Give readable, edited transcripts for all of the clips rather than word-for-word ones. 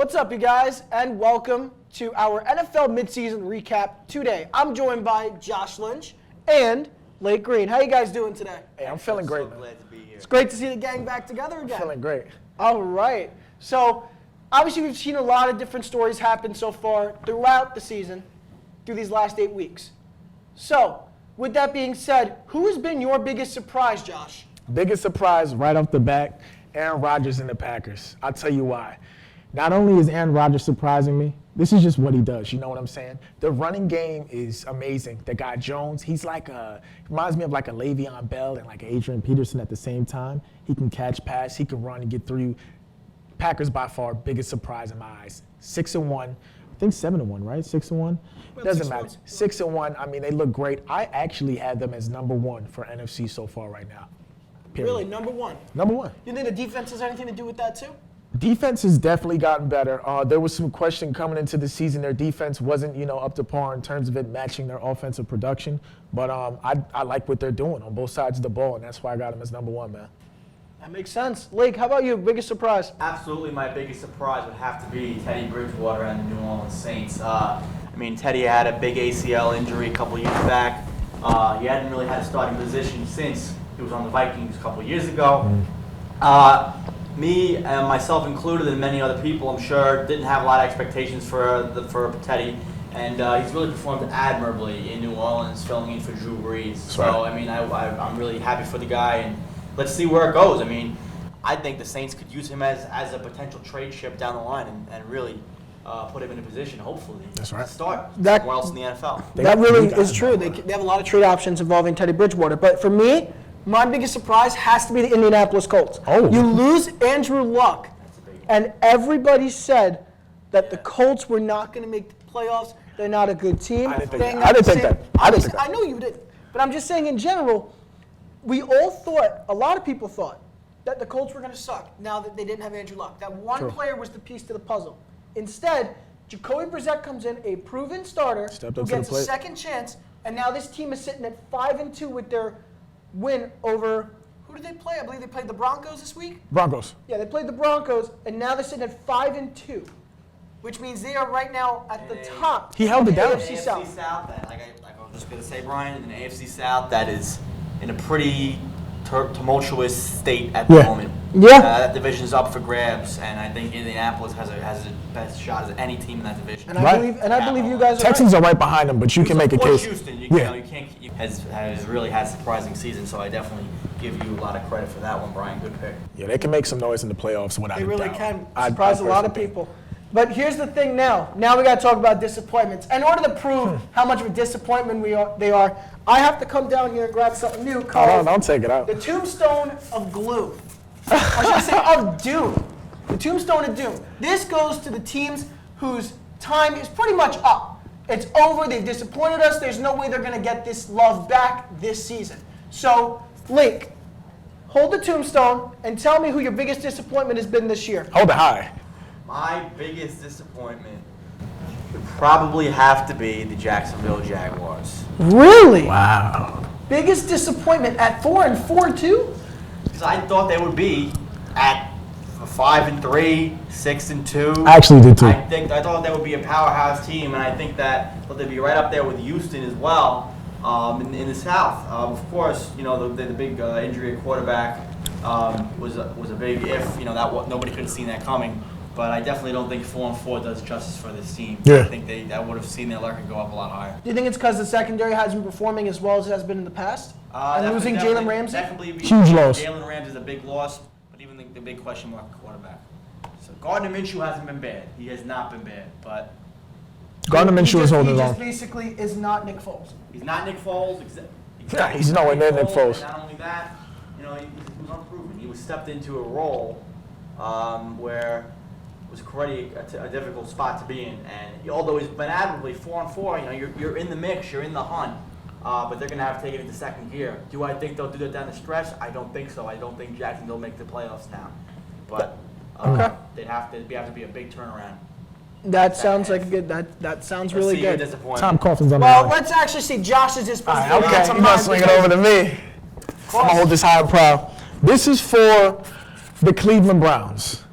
What's up, you guys, and welcome to our NFL Midseason Recap today. I'm joined by Josh Lynch and Laik Green. How you guys doing today? Hey, I'm feeling great. So glad to be here. It's great to see the gang back together again. I'm feeling great. All right. So, obviously, we've seen a lot of different stories happen so far throughout the season, through these last 8 weeks. So, with that being said, who has been your biggest surprise, Josh? Biggest surprise right off the bat, Aaron Rodgers and the Packers. I'll tell you why. Not only is Aaron Rodgers surprising me, this is just what he does, you know what I'm saying? The running game is amazing. The guy Jones, he's like reminds me of like a Le'Veon Bell and like Adrian Peterson at the same time. He can catch, pass, he can run and get through. Packers by far, biggest surprise in my eyes. 6-1, I think 7-1, right? 6-1? Doesn't matter. 6-1, I mean, they look great. I actually had them as number one for NFC so far right now. Period. Really, number one? Number one. You think the defense has anything to do with that, too? Defense has definitely gotten better. There was some question coming into the season. Their defense wasn't, up to par in terms of it matching their offensive production. But I like what they're doing on both sides of the ball, and that's why I got them as number one, man. That makes sense. Laik, how about you? Biggest surprise? Absolutely, my biggest surprise would have to be Teddy Bridgewater and the New Orleans Saints. Teddy had a big ACL injury a couple years back. He hadn't really had a starting position since he was on the Vikings a couple years ago. Me and myself included, and many other people, I'm sure, didn't have a lot of expectations for Teddy, and he's really performed admirably in New Orleans, filling in for Drew Brees. So, I'm really happy for the guy, and let's see where it goes. I think the Saints could use him as a potential trade chip down the line and really put him in a position, hopefully, to start somewhere else in the NFL. That really is true. They have a lot of trade options involving Teddy Bridgewater. But for me, my biggest surprise has to be the Indianapolis Colts. Oh. You lose Andrew Luck, and everybody said that the Colts were not going to make the playoffs. They're not a good team. I didn't think that. I know you didn't. But I'm just saying in general, we all thought, a lot of people thought, that the Colts were going to suck now that they didn't have Andrew Luck. That one player was the piece to the puzzle. Instead, Jacoby Brissett comes in, a proven starter, who gets a second chance, and now this team is sitting at 5-2 with their win over, who did they play? I believe they played the Broncos this week? Broncos. Yeah, they played the Broncos, and now they're sitting at 5-2, which means they are right now at the top. He held it down. AFC South, like I was just going to say, Brian, in the AFC South, that is in a pretty tumultuous state at the moment. Yeah. That division's up for grabs, and I think Indianapolis has the best shot as any team in that division. And I believe you guys are Texans right. are right behind them, but you can make a case. Houston, has really had a surprising season, so I definitely give you a lot of credit for that one, Brian. Good pick. Yeah, they can make some noise in the playoffs without They a really doubt. can surprise a lot of people. But here's the thing now. Now we got to talk about disappointments. In order to prove how much of a disappointment they are, I have to come down here and grab something new called Don't take it out. the Tombstone of Glue. Or should I say of Doom? The Tombstone of Doom. This goes to the teams whose time is pretty much up. It's over. They've disappointed us. There's no way they're going to get this love back this season. So, Laik, hold the tombstone and tell me who your biggest disappointment has been this year. Hold it high. My biggest disappointment would probably have to be the Jacksonville Jaguars. Really? Wow. Biggest disappointment at 4-4 too? Because I thought they would be at 5-3, 6-2. I actually did too. I thought they would be a powerhouse team, and I think that they'd be right up there with Houston as well in the South. Of course, the big injury at quarterback was a big if. Nobody could have seen that coming. But I definitely don't think 4-4 does justice for this team. Yeah. I think that would have seen their record go up a lot higher. Do you think it's because the secondary hasn't been performing as well as it has been in the past? And losing Jalen Ramsey? Definitely huge loss. Jalen Ramsey is a big loss, but even the big question mark at quarterback. So Gardner Minshew hasn't been bad. He has not been bad, but Gardner Minshew is holding He on. just basically is not Nick Foles. he's not Nick Foles. Yeah, he's nowhere near Nick Foles. And not only that, he was unproven. He was stepped into a role where it was already a difficult spot to be in. And although he's been admirably 4-4, you're in the mix, you're in the hunt. But they're going to have to take it into second gear. Do I think they'll do that down the stretch? I don't think so. I don't think Jacksonville will make the playoffs now. But they'd have to be a big turnaround. That sounds like a good. That sounds really good. Tom Coughlin's on the Well, line. let's actually see Josh's disposition. Okay, you're going to swing it over to me. I'm going to hold this high and proud. This is for the Cleveland Browns.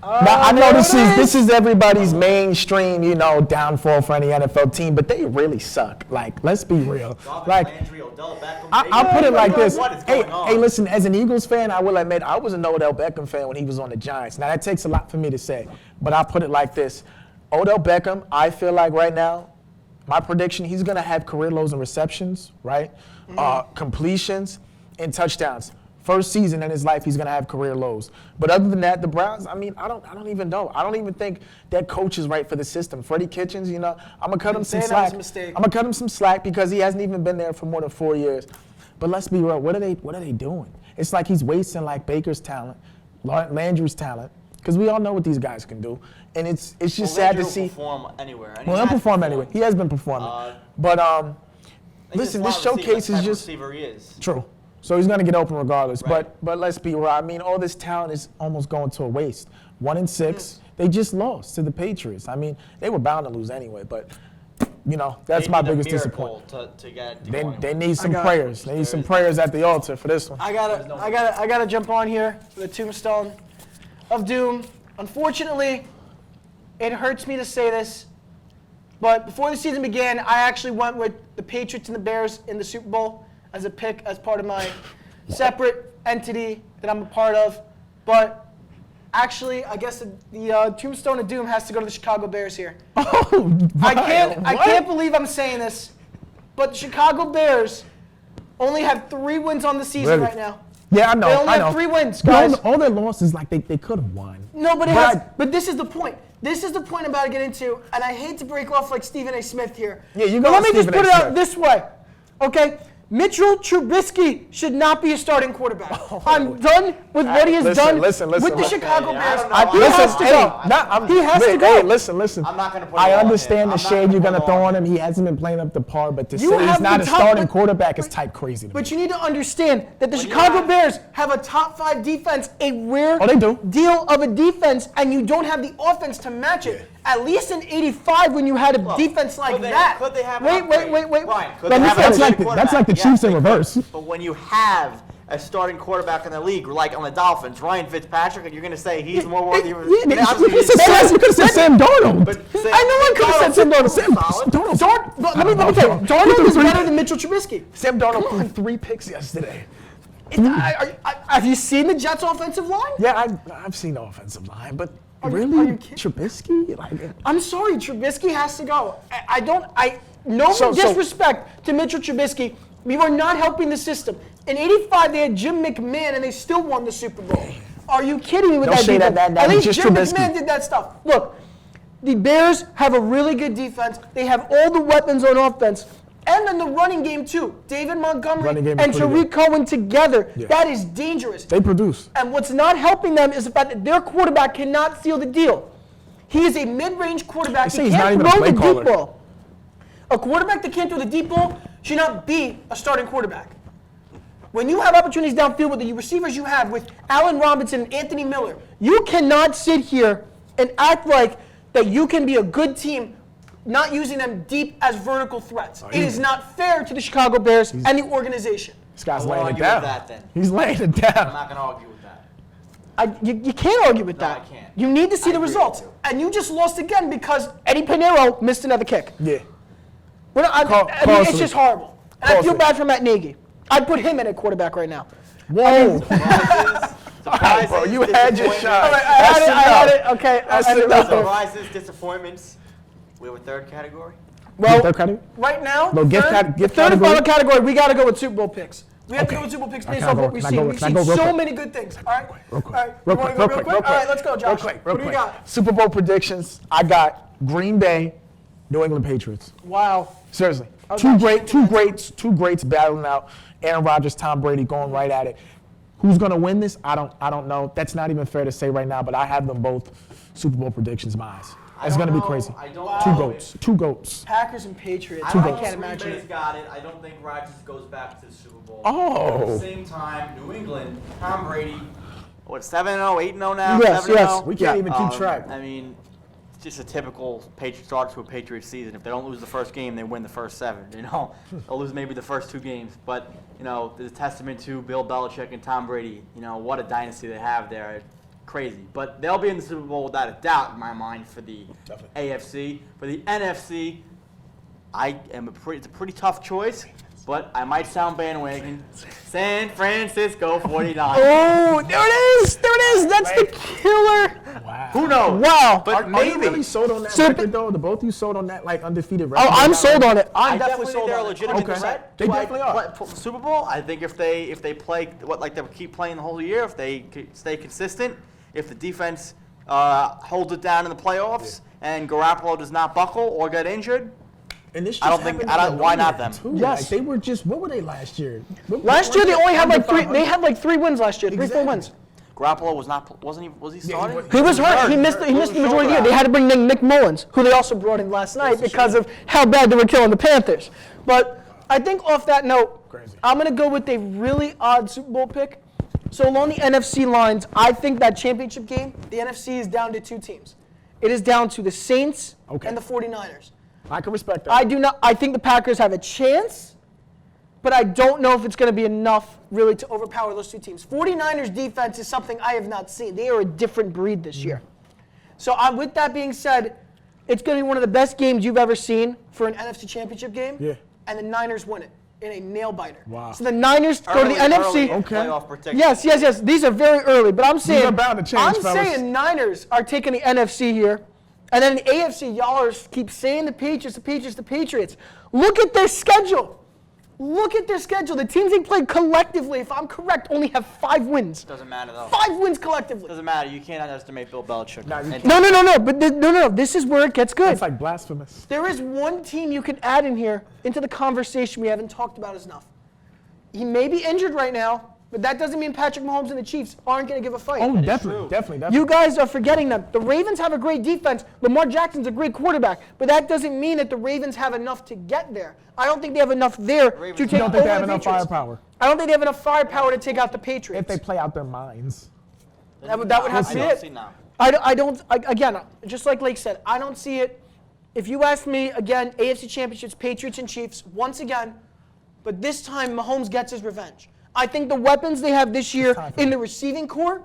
Now, I know there this it is. this is everybody's mainstream, downfall for any NFL team, but they really suck. Like, let's be real. Like, Landry, Odell Beckham, I'll put it like this. What is Hey, going on? hey, listen, as an Eagles fan, I will admit I was an Odell Beckham fan when he was on the Giants. Now, that takes a lot for me to say, but I'll put it like this. Odell Beckham, I feel like right now, my prediction, he's going to have career lows in receptions, right? Completions and touchdowns. First season in his life, he's going to have career lows. But other than that, the Browns, I don't even know. I don't even think that coach is right for the system. Freddie Kitchens, I'm going to cut him some Saying that was slack. a mistake. I'm going to cut him some slack because he hasn't even been there for more than 4 years. But let's be real, what are they doing? It's like he's wasting like Baker's talent, Landry's talent, because we all know what these guys can do. And it's just sad to see. Perform anywhere. And Well, he'll perform anyway. He has been performing. But listen, this showcase is just receiver he is. true. So he's going to get open regardless. Right. But let's be real. I mean, all this talent is almost going to a waste. 1-6, they just lost to the Patriots. I mean, they were bound to lose anyway. But that's my biggest disappointment. They need some prayers. They need some prayers at the altar for this one. I gotta jump on here for the tombstone of doom. Unfortunately, it hurts me to say this, but before the season began, I actually went with the Patriots and the Bears in the Super Bowl as a pick as part of my separate entity that I'm a part of. But actually, I guess the tombstone of doom has to go to the Chicago Bears here. Oh, I can't believe I'm saying this, but the Chicago Bears only have 3 wins on the season Really? right now. Yeah, I know. They only I know. have 3 wins, guys. All their losses, like they could have won. No, but this is the point. This is the point I'm about to get into, and I hate to break off like Stephen A. Smith here. Yeah, you but go let me Stephen just A. put it out Smith. this way, okay? Mitchell Trubisky should not be a starting quarterback. I'm done with what he has done listen, with the listen. Chicago Okay, Bears. I don't know. He has to go. He has to go. Hey, listen. I'm not gonna put it I all on understand him. the I'm not shade gonna you're put going to it throw all on him. He hasn't been playing up to par, but to say You he's have not the a top- starting but- quarterback is type crazy to me. But you need to understand that the When you Chicago have- Bears have a top 5 defense, a rare Oh, they do. deal of a defense, and you don't have the offense to match it. At least in '85 when you had a defense like Could they- that. Could they have an Wait. upgrade? Brian, could Let they me have an finish. upgrade That's like the quarterback? Chiefs in they reverse. could. But when you have a starting quarterback in the league, like on the Dolphins, Ryan Fitzpatrick, and you're going to say he's more worthy of You obviously could he's- have said Sam Darnold. But I know I could have said Sam Darnold. Darnold. Let me tell you, Darnold is better than Mitchell Trubisky. Sam Darnold threw 3 picks yesterday. Have you seen the Jets' offensive line? Yeah, I've seen the offensive line, but Are you really, kidding? Trubisky? Like, I'm sorry, Trubisky has to go. No So- disrespect to Mitchell Trubisky. We were not helping the system. In '85, they had Jim McMahon, and they still won the Super Bowl. Are you kidding me with Don't that say defense? that At least just Jim Trubisky. McMahon did that stuff. Look, the Bears have a really good defense. They have all the weapons on offense. And in the running game, too. David Montgomery Running game is and pretty Tariq good. Cohen together. Yeah. That is dangerous. they produce. And what's not helping them is the fact that their quarterback cannot seal the deal. He is a mid-range quarterback. They say He he's not can't even a throw play the caller. deep ball. A quarterback that can't throw the deep ball should not be a starting quarterback. When you have opportunities downfield with the receivers you have with Allen Robinson and Anthony Miller, you cannot sit here and act like that you can be a good team not using them deep as vertical threats. It is not fair to the Chicago Bears and the organization. This guy's I won't laying it argue with down. that, then. He's laying it I'm down. not going to argue with that. You can't argue with No, that. I can't. You need to see I the agree with results. you. And you just lost again because Eddie Pinheiro missed another kick. Yeah. I mean, it's Costly. just horrible. And I feel Costly. bad for Matt Nagy. I'd put him in at quarterback right now. Whoa. Surprises, Bro, you had your disappointments. shot. All right, I had it. Okay, That's I had it enough. right there. Surprises, disappointments. We have a third category. Well, Third category? right now, No, gift third and category? final category, we got to go with Super Bowl picks. We have to Okay. go with Super Bowl picks Can I based off go- what we've can I seen. go- We've can I seen go real so quick? many good things. All right? Real quick. All right. Real You wanna quick. go real quick? All right, let's go, Josh. Real What do you got? Super Bowl predictions. I got Green Bay, New England Patriots. Wow. Seriously. was Two actually greats battling out. Aaron Rodgers, Tom Brady going right at it. Who's going to win this? I don't know. That's not even fair to say right now, but I have them both Super Bowl predictions, my eyes. It's going to be crazy. I don't Two know. Two goats. Packers and Patriots. I I don't can't know imagine Green Bay's it. got it. I don't think Rodgers goes back to the Super Bowl. Oh. At the same time, New England, Tom Brady, what, 7-0, 8-0 now? Yes, 7-0? yes. We can't even keep track. I mean, it's just a typical Patriot start to a Patriots season. If they don't lose the first game, they win the first 7. They'll lose maybe the first 2 games. But, it's a testament to Bill Belichick and Tom Brady. What a dynasty they have there. crazy. But they'll be in the Super Bowl without a doubt in my mind for the Definitely. AFC. For the NFC, it's a pretty tough choice, but I might sound bandwagon. San Francisco 49ers. Oh, there it is. There it is. That's the killer. Wow. Who knows? Wow. But Are you maybe. really sold on that So- record, though? The both of you sold on that, like, undefeated Oh, record? I'm sold on it. I I'm definitely definitely think sold they're a on it. legitimate Okay. threat. They to, definitely are. Super Bowl. I think if they play like they keep playing the whole year, if they stay consistent, if the defense holds it down in the playoffs, and Garoppolo does not buckle or get injured, And this I don't just think- happened I out don't- of why not nowhere, them? too. Yes. Like, they were just, what were they last year? Last year they only had like three. Under They 500? had like 3 wins last year. 3 full Exactly. wins. Garoppolo was he he starting? was- He was hurt. He missed the majority of the year. They had to bring in Nick Mullins, who they also brought in last night because of how bad they were killing the Panthers. But I think off that note, Crazy. I'm going to go with a really odd Super Bowl pick. So along the NFC lines, I think that championship game, the NFC is down to 2 teams. It is down to the Saints Okay. and the 49ers. I can respect that. I think the Packers have a chance, but I don't know if it's going to be enough really to overpower those 2 teams. 49ers defense is something I have not seen. They are a different breed this year. So with that being said, it's going to be one of the best games you've ever seen for an NFC championship game. Yeah. And the Niners win it in a nail biter. Wow. So the Niners go to the NFC. Okay. Playoff protection. Yes. These are very early, but I'm saying are bound to change, I'm fellas. saying Niners are taking the NFC here, and then the AFC, y'all keep saying the Patriots. Look at their schedule. The teams they played collectively, if I'm correct, only have 5 wins. Doesn't matter though. 5 wins collectively. Doesn't matter. You can't underestimate Bill Belichick. Nah, you And- can't. No. But no. This is where it gets good. It's like blasphemous. There is one team you can add in here into the conversation we haven't talked about enough. He may be injured right now, but that doesn't mean Patrick Mahomes and the Chiefs aren't going to give a fight. Oh, is definitely. true. You guys are forgetting them. The Ravens have a great defense. Lamar Jackson's a great quarterback, but that doesn't mean that the Ravens have enough to get there. I don't think they have enough there to Ravens take You don't think over they have the enough Patriots. firepower? I don't think they have enough firepower to take out the Patriots. If they play out their minds. That would have to I be don't it. see now. Again, just like Lake said, I don't see it. If you ask me, again, AFC Championships, Patriots and Chiefs, once again, but this time Mahomes gets his revenge. I think the weapons they have this year time for in it. the receiving core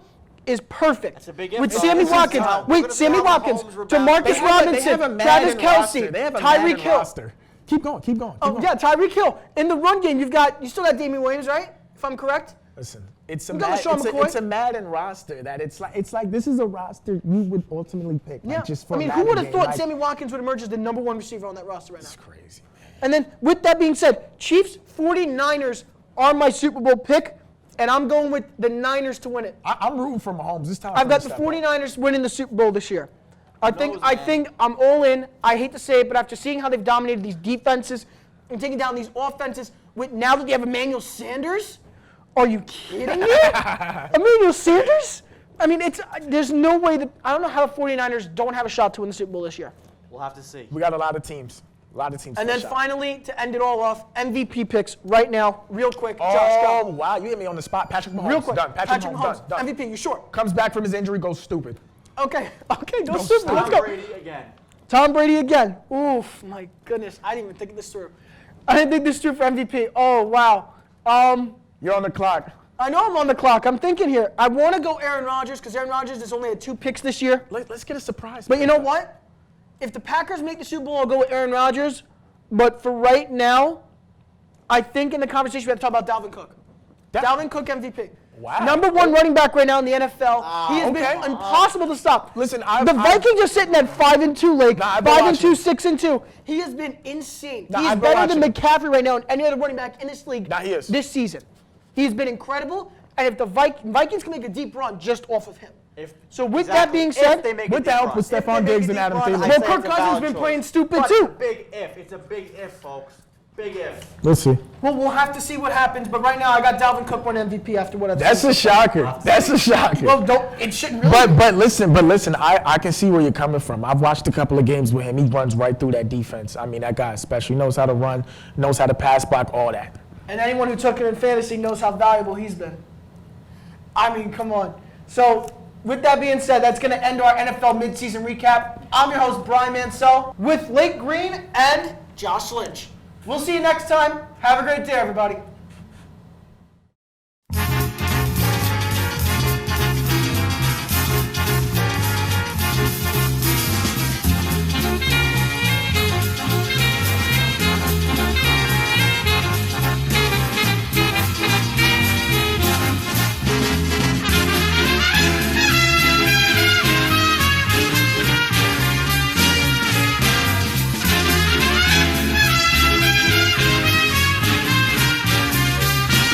is perfect. That's a big if, With though. Sammy This is Watkins, how- we're gonna see how Watkins, Mahomes rebounds. Demarcus They have Robinson, a Travis Madden Kelsey, roster. They have a Tyreek Madden Hill. roster. Keep going. Oh yeah, Tyreek Hill. In the run game, you still got Damian Williams, right? If I'm correct. Listen, it's a You got LaShawn McCoy. it's a Madden roster that it's like this is a roster you would ultimately pick. Like, Yeah. just for I a mean, who Madden would have game. thought Like, Sammy Watkins would emerge as the number 1 receiver on that roster right now? It's crazy, man. And then, with that being said, Chiefs 49ers are my Super Bowl pick, and I'm going with the Niners to win it. I'm rooting for Mahomes this time. I've got the 49ers winning the Super Bowl this year. I knows, think I'm all in. I hate to say it, but after seeing how they've dominated these defenses and taking down these offenses, now that they have Emmanuel Sanders, are you kidding me? Emmanuel Sanders? I mean, there's no way that I don't know how the 49ers don't have a shot to win the Super Bowl this year. We'll have to see. We got a lot of teams. And for then a shot. finally, to end it all off, MVP picks right now, real quick. Josh, Oh go. wow, you hit me on the spot. Patrick Mahomes. Real quick. Done. Patrick Mahomes. Done. MVP, you sure? Comes back from his injury, goes stupid. Okay, go Don't Super. stop. Let's Tom go. Brady again. Tom Brady again. Oof, my goodness. I didn't even think this through. I didn't think this through for MVP. Oh, wow. You're on the clock. I know I'm on the clock. I'm thinking here. I want to go Aaron Rodgers because Aaron Rodgers has only had 2 picks this year. Let's get a surprise. But you know what? If the Packers make the Super Bowl, I'll go with Aaron Rodgers. But for right now, I think in the conversation we have to talk about Dalvin Cook. Dalvin Cook MVP. Wow. Number 1 running back right now in the NFL. He has okay. been impossible to stop. Listen, the Vikings are sitting at 5-2, Lake. Nah, I've been 5-2, watching. 6-2. He has been insane. Nah, He's I've been better than watching. McCaffrey right now and any other running back in this league Nah, he is. this season. He's been incredible. And if the Vikings can make a deep run just off of him. So with that being said, with the help with Stephon Diggs and Adam Thielen. Well, Kirk Cousins has been playing stupid too. Big if. It's a big if, folks. Big if. Let's see. Well, we'll have to see what happens. But right now, I got Dalvin Cook winning MVP after what I've That's seen. a shocker. That's a shocker. Well, it shouldn't really. But listen, I can see where you're coming from. I've watched a couple of games with him. He runs right through that defense. I mean, that guy especially knows how to run, knows how to pass block, all that. And anyone who took him in fantasy knows how valuable he's been. I mean, come on. So, with that being said, that's going to end our NFL Midseason Recap. I'm your host, Brian Mansell, with Laik Green and Josh Lynch. We'll see you next time. Have a great day, everybody.